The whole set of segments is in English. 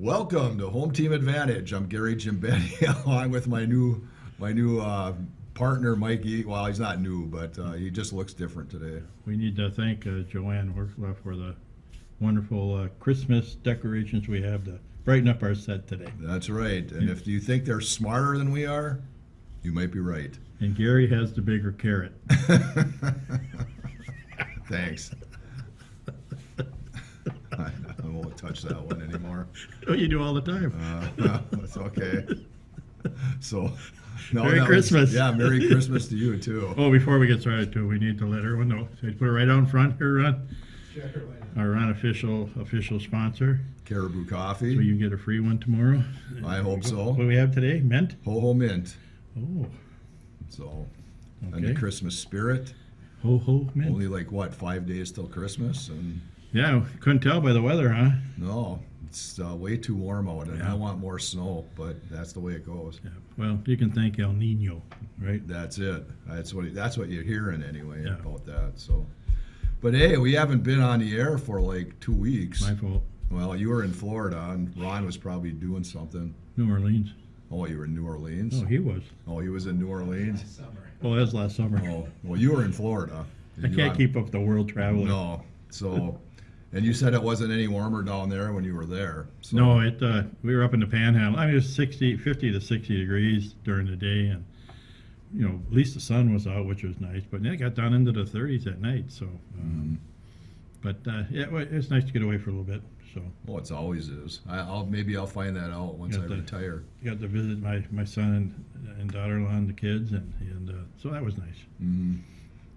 Welcome to Home Team Advantage. I'm Gary Gimbetti, along with my new partner, Mikey. Well, he's not new, but he just looks different today. We need to thank Joanne Workla for the wonderful Christmas decorations we have to brighten up our set today. That's right. And if you think they're smarter than we are, you might be right. And Gary has the bigger carrot. Thanks. I won't touch that one anymore. Oh, you do all the time. That's okay. So, Merry Christmas. Merry Christmas to you too. Oh, before we get started, too, we need to let everyone know. So put it right out in front here, Ron. Sure, Our unofficial sponsor. Caribou So Coffee. you get a free one tomorrow. I hope so. What do we have today? Mint? Ho Ho Mint. Oh, So, in okay. the Christmas spirit. Ho ho mint. Only 5 days till Christmas, and Yeah, couldn't tell by the weather, huh? no, it's way too warm out, and Yeah. I want more snow, but that's the way it goes. Yeah. Well, you can thank El Nino, right? That's it. That's what you're hearing anyway Yeah. about that. So, but hey, we haven't been on the air for 2 weeks. My fault. Well, you were in Florida, and Ron was probably doing something. New Orleans. Oh, you were in New Orleans. Oh, he was. Oh, he was in New Orleans. summer. Well, that was last summer. Oh, well, you were in Florida. I You can't have- keep up the world traveling. No. So, and you said it wasn't any warmer down there when you were there. So. No, we were up in the Panhandle. I mean, it was 50 to 60 degrees during the day, and at least the sun was out, which was nice. But then it got down into the 30s at night. So, but it's nice to get away for a little bit. So, Oh, it always is. Maybe I'll find that out once I Got the- retire. got to visit my son and daughter-in-law and the kids, and so that was nice.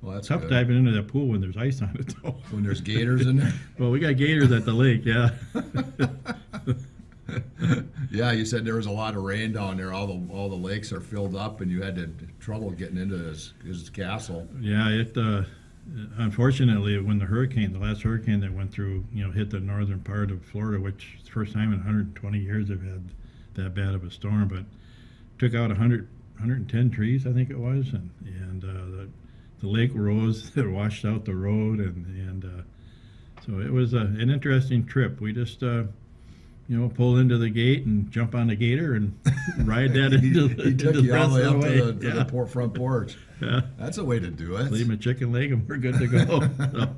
Well, that's Tough good. diving into that pool when there's ice on it, though. When there's gators in there. Well, we got gators at the lake, yeah. Yeah, you said there was a lot of rain down there. All the lakes are filled up, and you had trouble getting into his castle. Yeah, unfortunately, when the last hurricane that went through, hit the northern part of Florida, which is the first time in 120 years they've had that bad of a storm, but took out 110 trees, I think it was, and the lake rose, it washed out the road, and so it was an interesting trip. We just pull into the gate and jump on the gator and ride that into He into took the you all rest the way of up the to way. the front porch. Yeah. That's a way to do it. Leave him a chicken leg and we're good to go. So,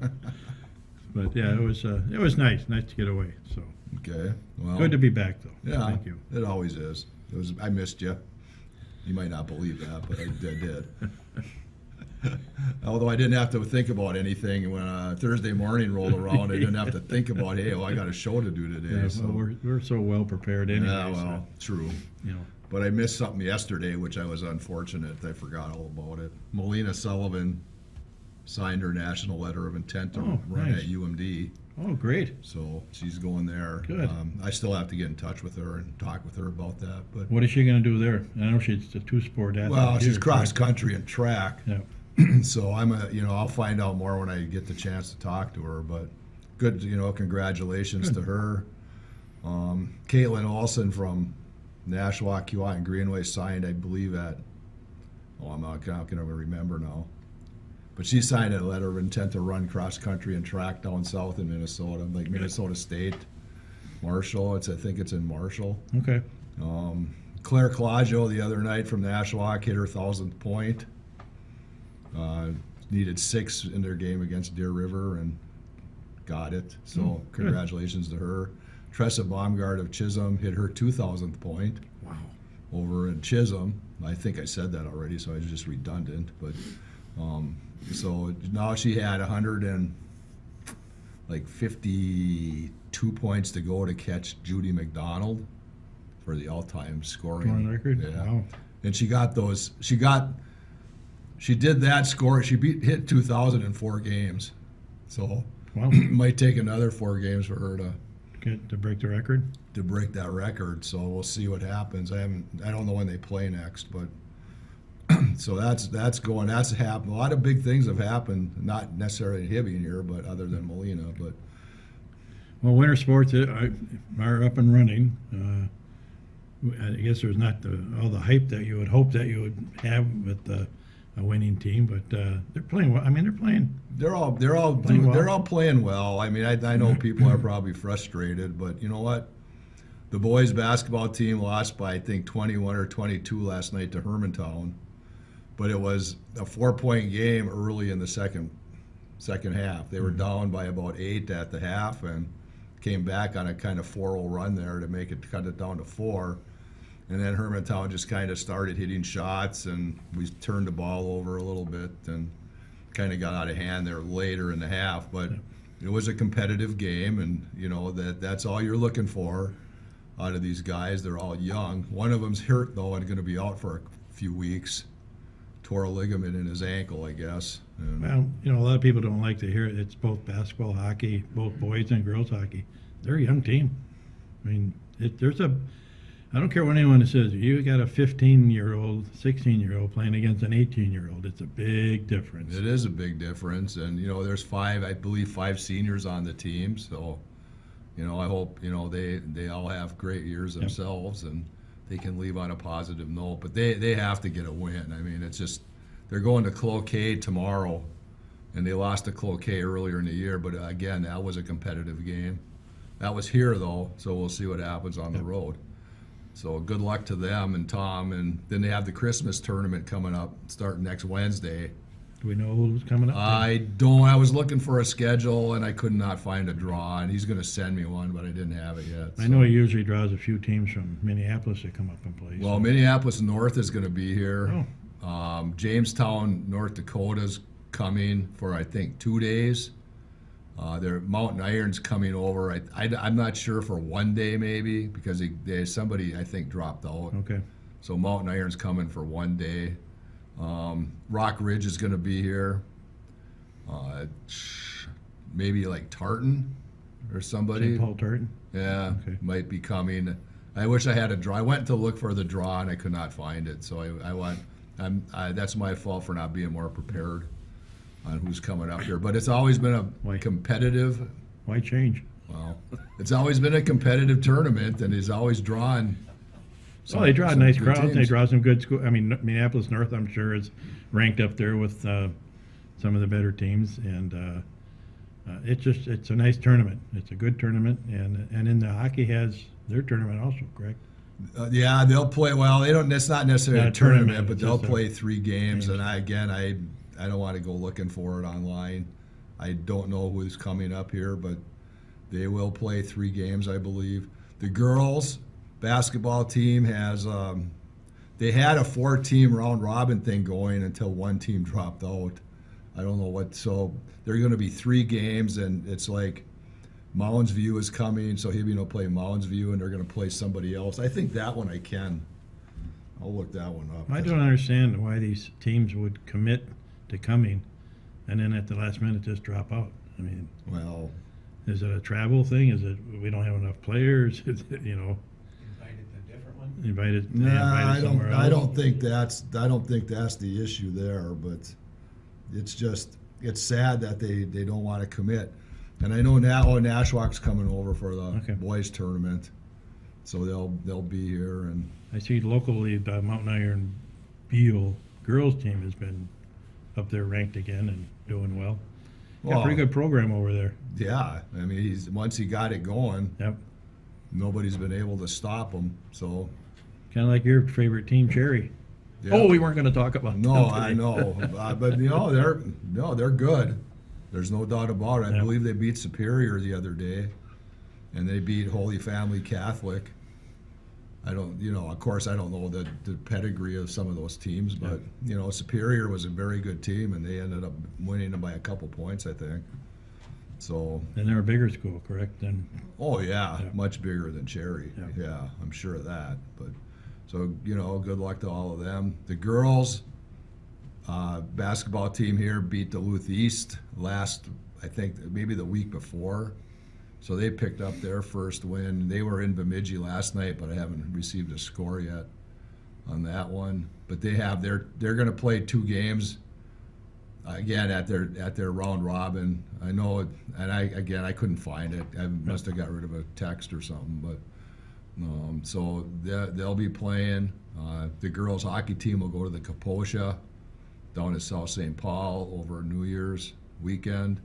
but yeah, it was nice to get away. So Okay. Well, good to be back though. Yeah, Thank you. it always is. I missed you. You might not believe that, but I did. Although I didn't have to think about anything when Thursday morning rolled around, I didn't have to think about, hey, I got a show to do today. Yeah, so. well, we're so well prepared anyway. Yeah, well, true. So, But I missed something yesterday, which I was unfortunate. I forgot all about it. Melina Sullivan signed her national letter of intent to Oh, run nice. at UMD. Oh, great. So she's going there. Good. I still have to get in touch with her and talk with her about that. But What is she going to do there? I know she's a two-sport athlete. well, she's too, cross correct? country and track. Yeah. So I'll find out more when I get the chance to talk to her. But good, congratulations to her. Caitlin Olson from Nashua, Keewatin Greenway signed, I believe, I'm not going to remember now. But she signed a letter of intent to run cross country and track down south in Minnesota, like Minnesota State, Marshall. I think it's in Marshall. Okay. Claire Claudio the other night from Nashua hit her 1,000th point. Needed 6 in their game against Deer River and got it. So good. congratulations to her. Tressa Baumgart of Chisholm hit her 2,000th point. Wow. Over in Chisholm. I think I said that already, so I was just redundant. But so now she had 52 points to go to catch Judy McDonald for the all-time scoring Scoring record? Yeah. Wow. And she did that score. She hit 2,000 in 4 games. So Wow. it might take another 4 games for her to break the record? break that record. So we'll see what happens. I don't know when they play next, but so that's happened. A lot of big things have happened, not necessarily in Hibbing here, but other than Molina. But Well, winter sports are up and running. I guess there's not all the hype that you would hope that you would have with a winning team, but they're playing well. I mean, they're all Playing well. they're all playing well. I mean, I know people are probably frustrated, but you know what? The boys basketball team lost by, I think, 21 or 22 last night to Hermantown, but it was a 4-point game early in the second half. They were down by about 8 at the half and came back on a kind of 4-0 run there to cut it down to 4. And then Hermantown just kind of started hitting shots, and we turned the ball over a little bit and kind of got out of hand there later in the half. But it was a competitive game, and that's all you're looking for out of these guys. They're all young. One of them's hurt though and going to be out for a few weeks. Tore a ligament in his ankle, I guess. And Well, a lot of people don't like to hear it. It's both basketball, hockey, both boys and girls hockey. They're a young team. I mean, I don't care what anyone says. You got a 15-year-old, 16-year-old playing against an 18-year-old. It's a big difference. It is a big difference, and there's I believe five seniors on the team. So, I hope they all have great years themselves, and they can leave on a positive note. But they have to get a win. I mean, it's just they're going to Cloquet tomorrow, and they lost to Cloquet earlier in the year. But again, that was a competitive game. That was here though, so we'll see what happens on the road. So good luck to them and Tom, and then they have the Christmas tournament coming up starting next Wednesday. Do we know who's coming up? I don't. I was looking for a schedule and I could not find a draw, and he's going to send me one, but I didn't have it yet. I know he usually draws a few teams from Minneapolis that come up and play. Well, Minneapolis North is going to be here. Oh. Jamestown, North Dakota's coming for, I think, 2 days. Mountain Iron's coming over. I'm not sure for 1 day maybe because somebody I think dropped out. Okay. So Mountain Iron's coming for 1 day. Rock Ridge is going to be here. Maybe like Tartan or somebody. St. Paul Tartan? Yeah, Okay. might be coming. I wish I had a draw. I went to look for the draw and I could not find it. So that's my fault for not being more prepared on who's coming up here. But it's always been a competitive. Why change? Well, it's always been a competitive tournament, and he's always drawn. Well, they draw nice good crowds. They teams. draw some good school. I mean, Minneapolis North, I'm sure, is ranked up there with some of the better teams, and it's a nice tournament. It's a good tournament, and in the hockey has their tournament also, correct? Yeah, they'll play. Well, they don't. It's not necessarily Not a a tournament, tournament, but it's they'll just a play 3 games. games. And I don't want to go looking for it online. I don't know who's coming up here, but they will play 3 games, I believe. The girls basketball team has. They had a 4-team round robin thing going until one team dropped out. I don't know what. So they're going to be 3 games, and it's like Mounds View is coming, so Hibby will play Mounds View, and they're going to play somebody else. I think that one I can. I'll look that one up. I don't understand why these teams would commit to coming, and then at the last minute just drop out. I mean, Well, is it a travel thing? Is it we don't have enough players? Is it, Invited to a different one? invited nah, somewhere else? I don't think that's the issue there. But it's sad that they don't want to commit. And I know now Nashwauk's coming over for the boys tournament, so they'll be here. And I see locally the Mountain Iron Beal girls team has been up there ranked again and doing well. Got a pretty good program over there. Yeah, I mean once he got it going, Yep. nobody's been able to stop him. So Kind of like your favorite team, Cherry. yeah. Oh, we weren't going to talk about No, them I today. know, but they're good. There's no doubt about it. I Yeah. believe they beat Superior the other day, and they beat Holy Family Catholic. I don't, of course, I don't know the pedigree of some of those teams, but Superior was a very good team, and they ended up winning them by a couple points, I think. So, And they're a bigger school, correct? Than oh yeah, Yeah. much bigger than Cherry. Yeah. Yeah, I'm sure of that. But so good luck to all of them. The girls basketball team here beat Duluth East last, I think maybe the week before. So they picked up their first win. They were in Bemidji last night, but I haven't received a score yet on that one. But they're going to play 2 games again at their round robin. I know it, and I couldn't find it. I must have got rid of a text or something. But so they'll be playing. The girls hockey team will go to the Kaposha down at South St. Paul over New Year's weekend,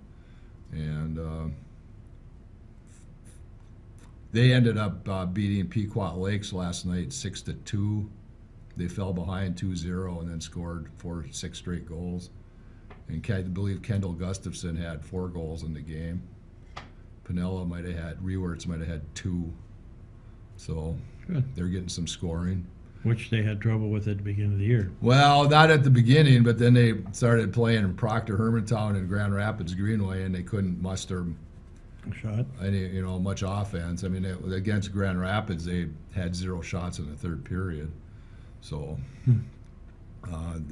and They ended up beating Pequot Lakes last night 6-2. They fell behind 2-0 and then scored 6 straight goals. And I believe Kendall Gustafson had 4 goals in the game. Rewerts might have had 2. So Good. they're getting some scoring. Which they had trouble with at the beginning of the year. Well, not at the beginning, but then they started playing in Proctor Hermantown and Grand Rapids Greenway, and they couldn't muster Shot. much offense. I mean, against Grand Rapids, they had 0 shots in the third period. So and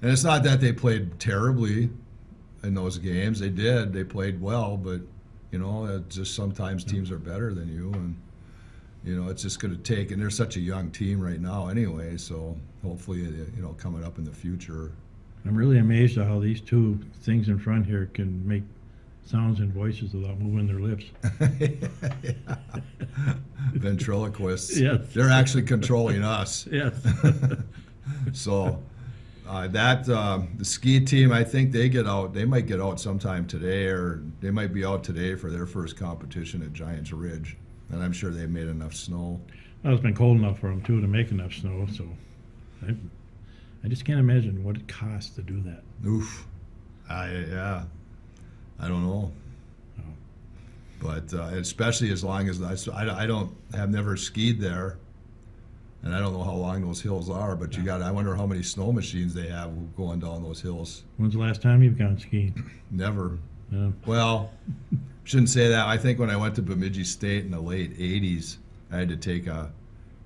it's not that they played terribly in those games. They did. They played well, but it's just sometimes teams are better than you, and it's just going to take. And they're such a young team right now, anyway. So hopefully, coming up in the future. I'm really amazed at how these two things in front here can make sounds and voices without moving their lips. Ventriloquists. Yes. They're actually controlling us. Yes. So the ski team, I think they might get out sometime today, or they might be out today for their first competition at Giants Ridge. And I'm sure they've made enough snow. Well, it's been cold enough for them, too, to make enough snow, so I just can't imagine what it costs to do that. Oof. I don't know. Oh. But especially as long as I've never skied there, and I don't know how long those hills are. But I wonder how many snow machines they have going down those hills. When's the last time you've gone skiing? Never. Yeah. Well, shouldn't say that. I think when I went to Bemidji State in the late '80s, I had to take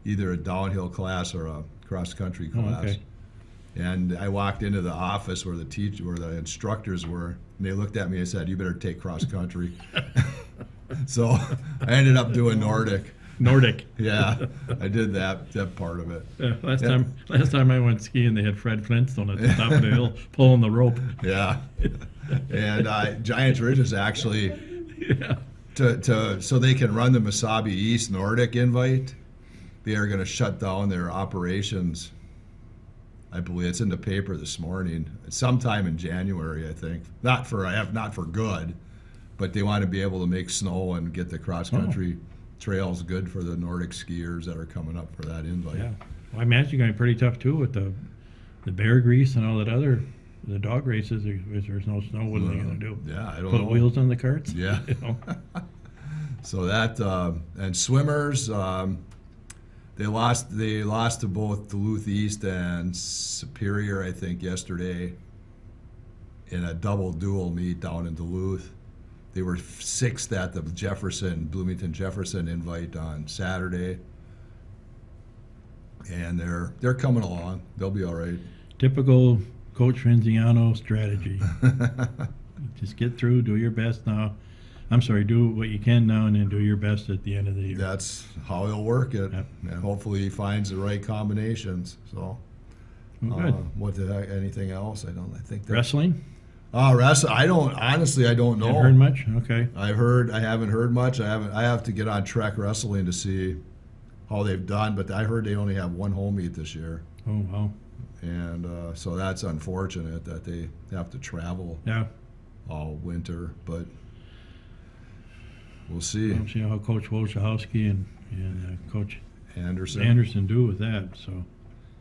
either a downhill class or a cross country class. Okay. And I walked into the office where the instructors were, and they looked at me and said, "You better take cross country." So I ended up doing Nordic. Nordic. Yeah, I did that part of it. Yeah, last time I went skiing, they had Fred Flintstone at the top of the hill pulling the rope. Yeah, and Giants Ridge is actually Yeah. so they can run the Mesabi East Nordic invite. They are going to shut down their operations. I believe it's in the paper this morning. Sometime in January, I think. Not for good, but they want to be able to make snow and get the cross country trails good for the Nordic skiers that are coming up for that invite. Yeah. Well, I imagine it's going to be pretty tough, too, with the bear grease and all that the dog races. If there's no snow, what are they going to do? Yeah, I don't Put know. wheels on the carts? Yeah. You know? So that and swimmers, they lost to both Duluth East and Superior, I think, yesterday in a double dual meet down in Duluth. They were 6th at the Bloomington Jefferson invite on Saturday, and they're coming along. They'll be all right. Typical Coach Renziano strategy. Just get through, do your best now. I'm sorry, do what you can now and then do your best at the end of the year. That's how he'll work it, Yep. and hopefully he finds the right combinations. So, Well, good. Anything else? I think that. Wrestling? Wrestling. I don't Haven't know. heard much? Okay. I haven't heard much. I have to get on Trek Wrestling to see how they've done, but I heard they only have one home meet this year, Oh, wow. and so that's unfortunate that they have to travel Yeah. all winter. But we'll see. We'll see how Coach Wojciechowski and Coach Anderson. do with that. So,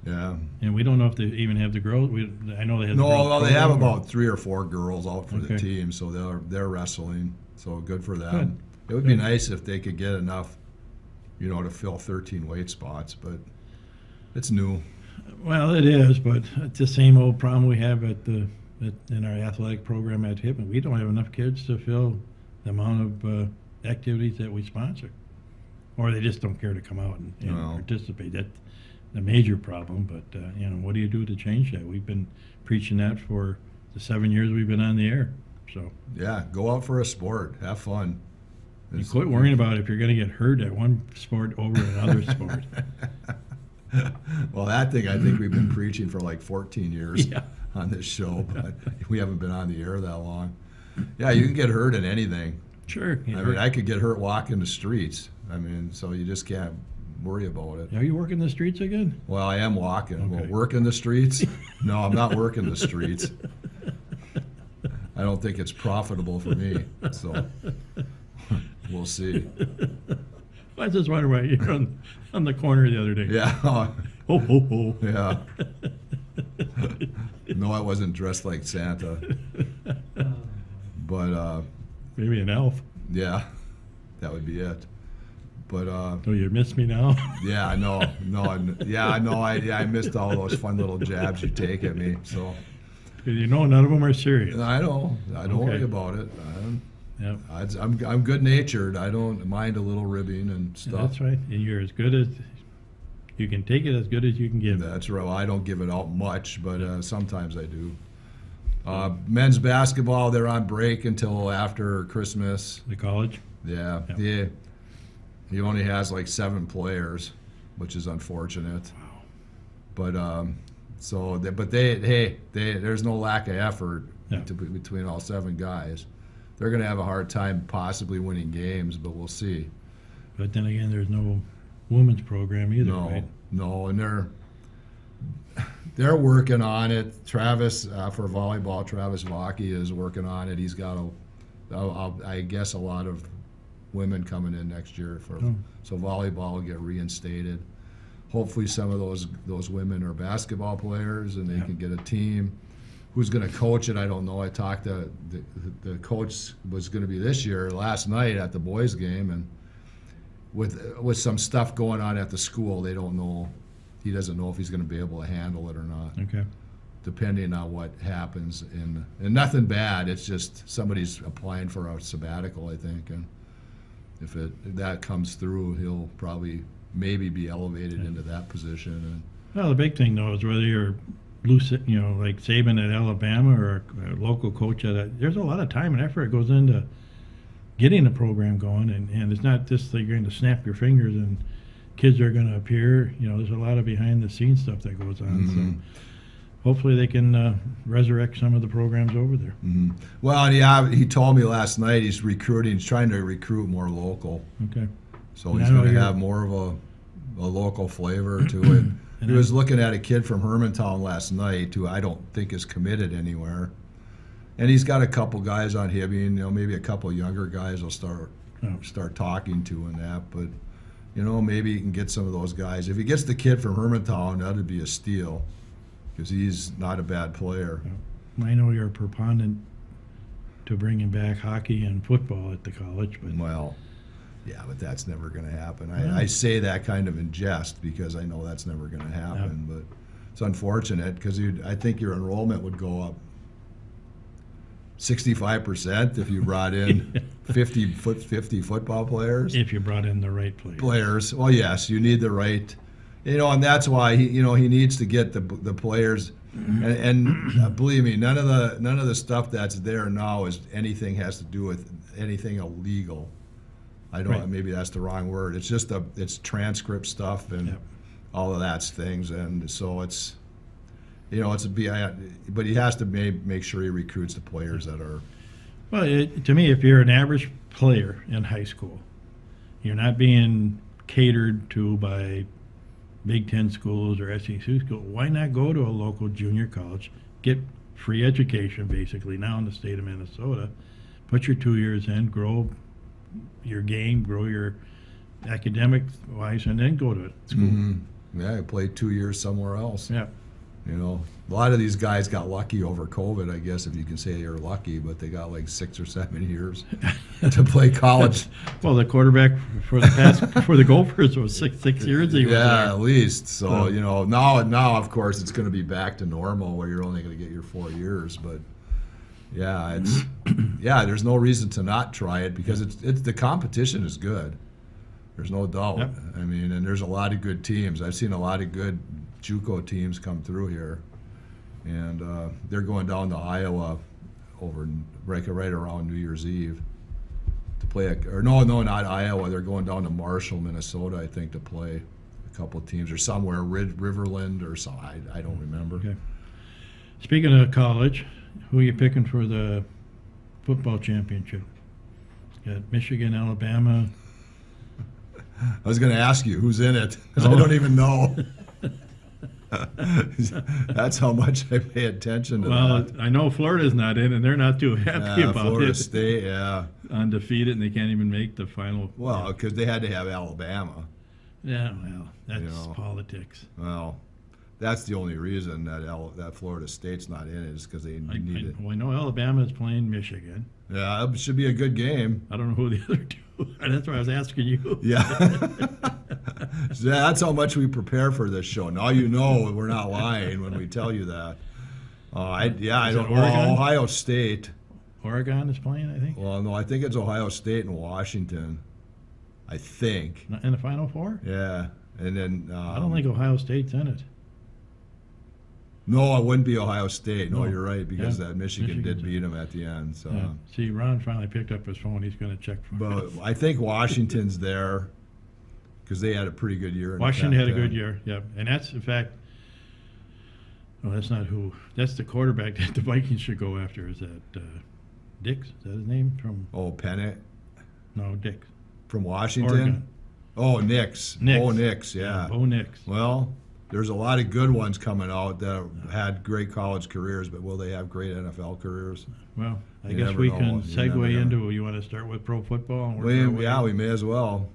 Yeah. and we don't know if they even have the girls. I know they have. No, the girls well, they have program. about 3 or 4 girls out for the Okay. team, so they're wrestling. So good for them. Good. It would be Good. nice if they could get enough, to fill 13 weight spots, but it's new. Well, it is, but it's the same old problem we have in our athletic program at Hippman. We don't have enough kids to fill the amount of activities that we sponsor, or they just don't care to come out and No. participate. That's the major problem. But what do you do to change that? We've been preaching that for the 7 years we've been on the air. So Yeah, go out for a sport, have fun. you quit worrying about if you're going to get hurt at one sport over another sport. Well, that thing I think we've been preaching for like 14 years Yeah. on this show, but we haven't been on the air that long. Yeah, you can get hurt in anything. Sure. I mean, I could get hurt walking the streets. I mean, so you just can't worry about it. Are you working the streets again? Well, I am walking. Okay. Well, working the streets? No, I'm not working the streets. I don't think it's profitable for me. So we'll see. I just wonder why you're on the corner the other day. Yeah, Ho, ho, ho. yeah. No, I wasn't dressed like Santa, but Maybe an elf. yeah, that would be it. But Oh, you miss me now? yeah, I missed all those fun little jabs you take at me. So You know none of them are serious. I know, I don't worry Okay. about it. Yep. I'm good natured. I don't mind a little ribbing and stuff. That's right. And you're as good as you can take it, as good as you can give. That's right. Well, I don't give it out much, but sometimes I do. Men's basketball, they're on break until after Christmas. The college. Yeah, Yep. yeah. He only has like 7 players, which is unfortunate. Wow. But there's no lack of effort Yeah. between all 7 guys. They're going to have a hard time possibly winning games, but we'll see. But then again, there's no women's program either, right? No, and they're working on it. Travis for volleyball, Travis Vaki is working on it. He's got I guess a lot of women coming in next year so volleyball will get reinstated. Hopefully, some of those women are basketball players and they Yeah. can get a team. Who's going to coach it? I don't know. I talked to the coach was going to be this year last night at the boys' game, and with some stuff going on at the school, they don't know. He doesn't know if he's going to be able to handle it or not, Okay. depending on what happens. And nothing bad. It's just somebody's applying for a sabbatical, I think, and if that comes through, he'll probably maybe be elevated into that position. And Well, the big thing though is whether you're like Saban at Alabama or a local coach there's a lot of time and effort that goes into getting the program going, and it's not just that you're going to snap your fingers and kids are going to appear. There's a lot of behind the scenes stuff that goes on. Mhm. So hopefully they can resurrect some of the programs over there. Mhm. Well, and he told me last night he's trying to recruit more local. Okay. So And he's I know going to you're- have more of a local flavor to it. And He was looking at a kid from Hermantown last night who I don't think is committed anywhere. And he's got a couple guys on Hibbing, maybe a couple younger guys will start talking to and that. But, maybe he can get some of those guys. If he gets the kid from Hermantown, that would be a steal because he's not a bad player. I know you're a proponent to bringing back hockey and football at the college, but Well, yeah, but that's never going to happen. Yeah. I say that kind of in jest because I know that's never going to happen. But it's unfortunate because I think your enrollment would go up 65% if you brought in 50 football players. if you brought in the right players. Well, yes, you need the right, and that's why he needs to get the players. And believe me, none of the stuff that's there now has to do with anything illegal. I don't. Right. Maybe that's the wrong word. It's just it's transcript stuff and Yep. all of that's things, and so it's, but he has to make sure he recruits the players that are. Well, to me, if you're an average player in high school, you're not being catered to by Big Ten schools or SEC schools. Why not go to a local junior college, get free education basically now in the state of Minnesota, put your 2 years in, grow your game, grow your academic wise, and then go to school. Mhm. Yeah, I played 2 years somewhere else. Yeah. A lot of these guys got lucky over COVID, I guess, if you can say you're lucky, but they got like 6 or 7 years to play college. Well, the quarterback for the Gophers was six years. He was Yeah, there. at least. So, So- now, of course, it's going to be back to normal where you're only going to get your 4 years. But, yeah, there's no reason to not try it because the competition is good. There's no doubt. Yep. I mean, and there's a lot of good teams. I've seen a lot of good JUCO teams come through here. And they're going down to Iowa right around New Year's Eve to play. No, not Iowa. They're going down to Marshall, Minnesota, I think, to play a couple of teams or somewhere, Riverland or something. I don't remember. Okay. Speaking of college, who are you picking for the football championship? Got Michigan, Alabama. I was going to ask you who's in it because I don't even know. That's how much I pay attention to Well, that. I know Florida's not in, and they're not too happy Yeah, about Florida it. State, yeah. Undefeated, and they can't even make the final. Well, because they had to have Alabama. Yeah, well, that's know. politics. Well, that's the only reason that Florida State's not in it is because they I, need it. I know Alabama is playing Michigan. Yeah, it should be a good game. I don't know who the other two are. That's why I was asking you. Yeah. So that's how much we prepare for this show. Now you know we're not lying when we tell you that. I Is don't it know. Oregon? Ohio State. Oregon is playing, I think. Well, no, I think it's Ohio State and Washington. I think. Not in the Final Four? Yeah. And then. I don't think Ohio State's in it. No, it wouldn't be Ohio State. No, No. you're right because Yeah. that Michigan did Michigan's- beat them at the end. So. Yeah. See, Ron finally picked up his phone. He's going to check for But I think Washington's there because they had a pretty good year. In the Washington had a Pac-10. good year, yeah. And that's, in fact, well, that's not who. That's the quarterback that the Vikings should go after. Is that Dix? Is that his name? Oh, Pennant No, Dix. from Washington. Oregon. Oh, Nix. Nix. Oh, Nix. Yeah. Bo Nix. Well, there's a lot of good ones coming out that had great college careers, but will they have great NFL careers? Well, I You guess never we know. can You never segue know. into, you want to start with pro football? And work our way Yeah, up? we may as well.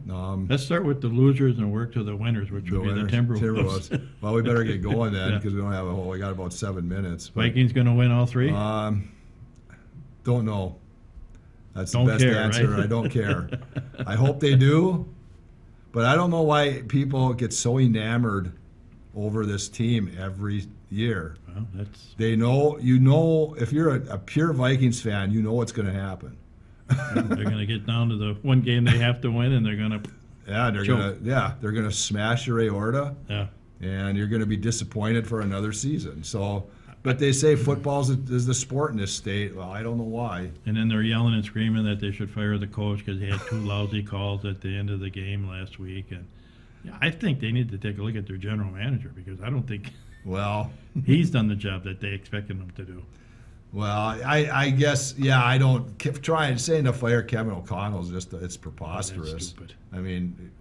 Let's start with the losers and work to the winners, which would be the Timberwolves. Well, we better get going then Yeah. because we don't have we got about 7 minutes. But, Vikings going to win all three? don't know. That's Don't the best care, answer. right? I don't care. I hope they do, but I don't know why people get so enamored over this team every year. Well, that's They know, you know, if you're a pure Vikings fan, you know what's going to happen. they're going to get down to the one game they have to win, and they're going to Yeah, they're gonna smash your aorta, yeah. and you're gonna be disappointed for another season. So, but they say football is the sport in this state. Well, I don't know why. And then they're yelling and screaming that they should fire the coach because he had two lousy calls at the end of the game last week. And yeah, I think they need to take a look at their general manager because I don't think Well, he's done the job that they expected him to do. I guess I don't try saying to fire Kevin O'Connell is just it's preposterous. That's stupid. I mean,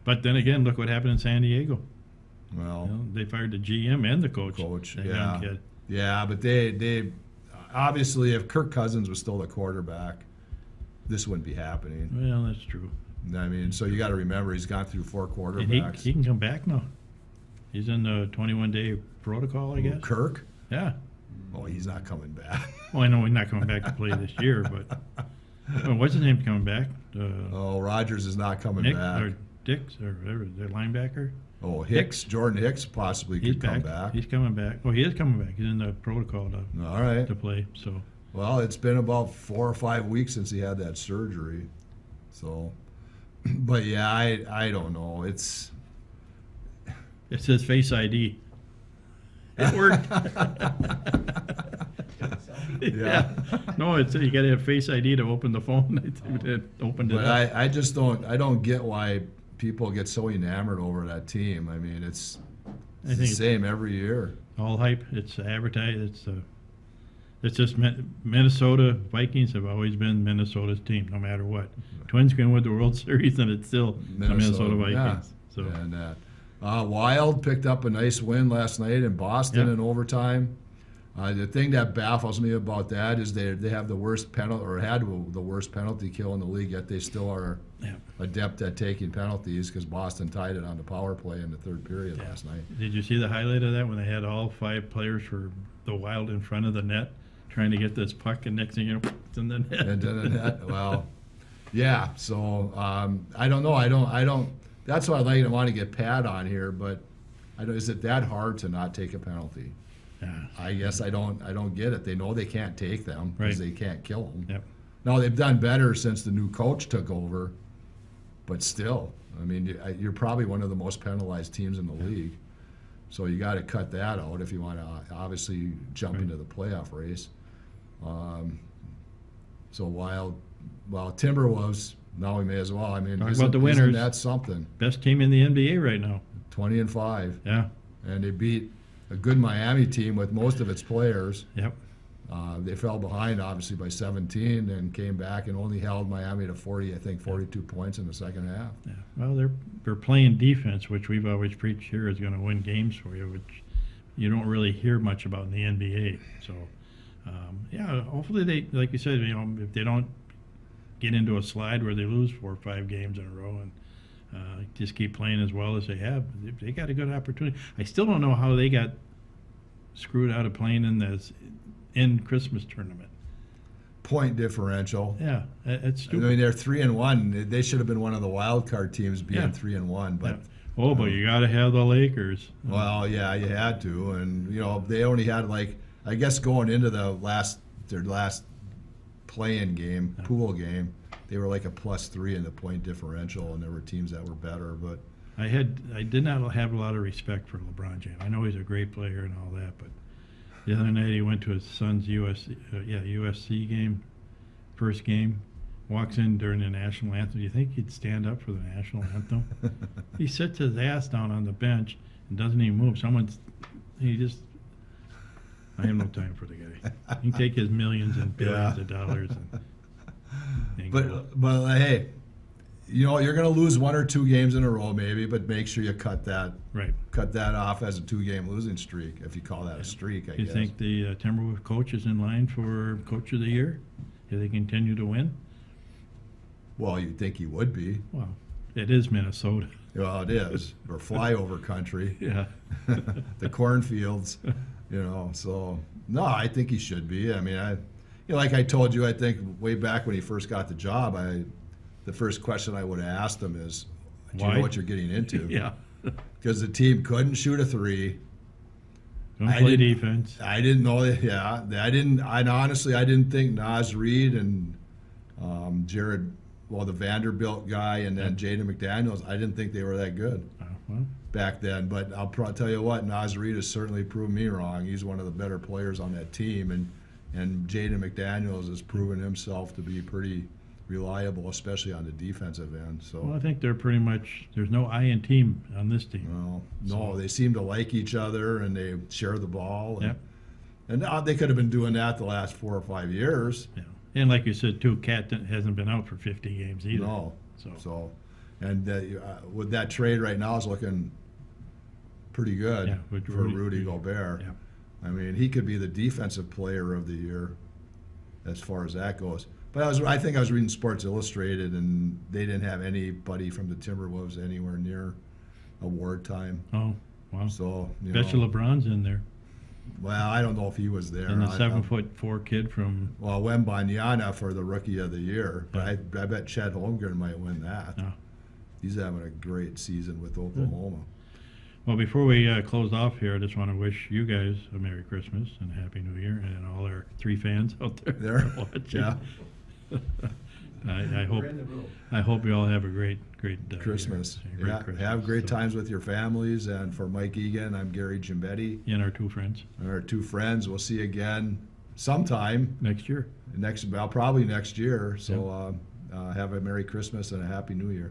But then again, look what happened in San Diego. well, You know, they fired the GM and the coach. coach, that yeah, young kid. yeah, but they obviously if Kirk Cousins was still the quarterback, this wouldn't be happening. Well, that's true. I mean, so you got to remember he's gone through 4 And quarterbacks. he can come back now. He's in the 21-day protocol, I guess. Kirk? Yeah. Oh, he's not coming back. Well, I know he's not coming back to play this year, but well, what's his name coming back? Oh, Rogers is not coming Nick back. or Dix or whatever, the linebacker. Oh, Hicks, Jordan Hicks possibly He's could come back. back. He's coming back. Oh, he is coming back. He's in the protocol All right. to play. So Well, it's been about 4 or 5 weeks since he had that surgery. So, but yeah, I don't know. It's it says Face ID. It worked. Yeah. No, it's you got to have Face ID to open the phone. It opened it but up. I just don't get why people get so enamored over that team. I mean, it's I the think same every year. all hype. It's advertised. It's just Minnesota Vikings have always been Minnesota's team, no matter what. Twins can win the World Series, and it's still the Minnesota Vikings. Yeah. So And Wild picked up a nice win last night in Boston Yeah. in overtime. The thing that baffles me about that is they have the worst penalty or had the worst penalty kill in the league, yet they still are yeah. adept at taking penalties because Boston tied it on the power play in the third period Yeah. last night. Did you see the highlight of that when they had all 5 players for the Wild in front of the net trying to get this puck, and next thing you know, it's in the net. And then well, yeah. So I don't know. I don't. That's why I want to get Pat on here, but I don't. Is it that hard to not take a penalty? Yeah. I guess I don't get it. They know they can't take them because Right. they can't kill them. Yep. Now they've done better since the new coach took over, but still, I mean, you're probably one of the most penalized teams in the league. So you got to cut that out if you want to obviously jump Right. into the playoff race. So while Timberwolves, now we may as well. I mean, Talk about isn't the winners. that something? Best team in the NBA right now. 20-5, Yeah. and they beat a good Miami team with most of its players. Yep. They fell behind, obviously, by 17 and came back and only held Miami to 42 points in the second half. Yeah. Well, they're playing defense, which we've always preached here is going to win games for you, which you don't really hear much about in the NBA. So, yeah, hopefully they, like you said, if they don't get into a slide where they lose 4 or 5 games in a row and just keep playing as well as they have, they got a good opportunity. I still don't know how they got screwed out of playing in Christmas tournament. Point differential. Yeah, it's I stupid. mean, they're 3-1. They should have been one of the wild card teams being Yeah. 3-1, but. Yeah. Oh, but you got to have the Lakers. Well, yeah, you had to, and they only had I guess going into their last play-in game, pool game, they were like a +3 in the point differential, and there were teams that were better. But I did not have a lot of respect for LeBron James. I know he's a great player and all that, but the other night he went to his son's USC game, first game, walks in during the national anthem. Do you think he'd stand up for the national anthem? He sits his ass down on the bench and doesn't even move. I have no time for the guy. He can take his millions and billions of dollars and go. but hey, you're going to lose 1 or 2 games in a row maybe, but make sure you cut that off as a 2-game losing streak, if you call that a streak. I Do you guess. think the Timberwolves coach is in line for Coach of the Year? Do they continue to win? Well, you'd think he would be. Well, it is Minnesota. Well, it is, or flyover country. Yeah. The cornfields, So no, I think he should be. I mean, like I told you, I think way back when he first got the job, the first question I would have asked him is, "Do you Why? know what you're getting into?" Yeah. Because the team couldn't shoot a 3. Don't I play didn't- defense. I didn't know that. Yeah, I didn't. I honestly, I didn't think Naz Reid and Jared, the Vanderbilt guy, and then Jaden McDaniels. I didn't think they were that good Well, back then. But I'll tell you what, Naz Reid has certainly proved me wrong. He's one of the better players on that team, and Jaden McDaniels has proven himself to be pretty reliable, especially on the defensive end. So, I think they're pretty much, there's no I in team on this team. no, they seem to like each other and they share the ball. And, Yep. and they could have been doing that the last 4 or 5 years. Yeah. And like you said, too, Cat hasn't been out for 50 games either. No. So, And with that trade right now is looking pretty good Yeah, with for Rudy. Rudy Gobert. Yeah. I mean, he could be the defensive player of the year as far as that goes. But I think I was reading Sports Illustrated, and they didn't have anybody from the Timberwolves anywhere near award time. Oh, wow. So, Bet you LeBron's in there. well, I don't know if he was there. And the I- 7'4" kid from, Well, Wembanyama for the Rookie of the Year, but I bet Chet Holmgren might win that. Yeah. He's having a great season with Oklahoma. Well, before we close off here, I just want to wish you guys a Merry Christmas and a Happy New Year, and all our 3 fans out there There, watching. yeah. I hope We're in the room. I hope you all have a great Christmas. year. Yeah, Christmas. have great So, times with your families. And for Mike Egan, I'm Gary Gimbetti. And our 2 friends And our 2 friends. We'll see you again sometime next year. probably next year. So have a Merry Christmas and a Happy New Year.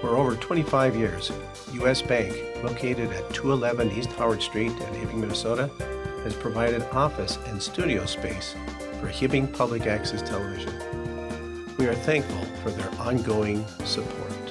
For over 25 years, U.S. Bank, located at 211 East Howard Street in Hibbing, Minnesota, has provided office and studio space for Hibbing Public Access Television. We are thankful for their ongoing support.